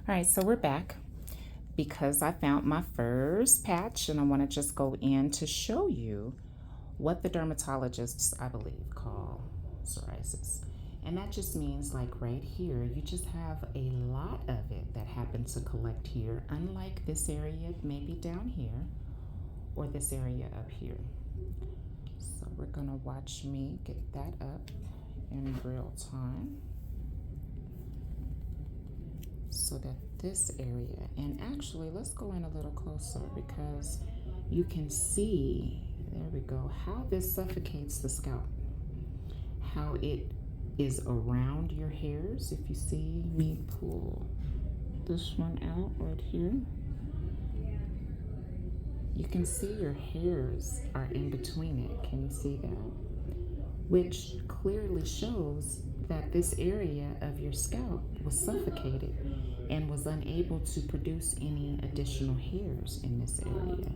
All right, so we're back because I found my first patch, and I want to just go in to show you what the dermatologists, I believe, call psoriasis. And that just means, like right here, you just have a lot of it that happens to collect here, unlike this area maybe down here or this area up here. So we're going to watch me get that up in real time, so that this area, and actually let's go in a little closer because you can see, there we go, how this suffocates the scalp, how it is around your hairs. If you see me pull this one out right here, you can see your hairs are in between it. Can you see that? Which clearly shows that this area of your scalp was suffocated and was unable to produce any additional hairs in this area.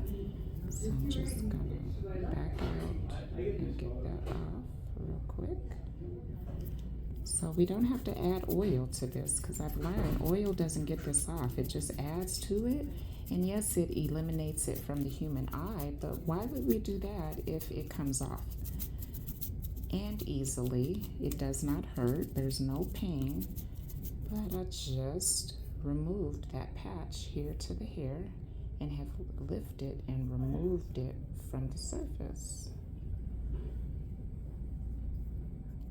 So I'm just gonna back out and get that off real quick. So we don't have to add oil to this because I've learned oil doesn't get this off. It just adds to it. And yes, it eliminates it from the human eye, but why would we do that if it comes off? And easily, it does not hurt, there's no pain, but I just removed that patch here to the hair and have lifted and removed it from the surface.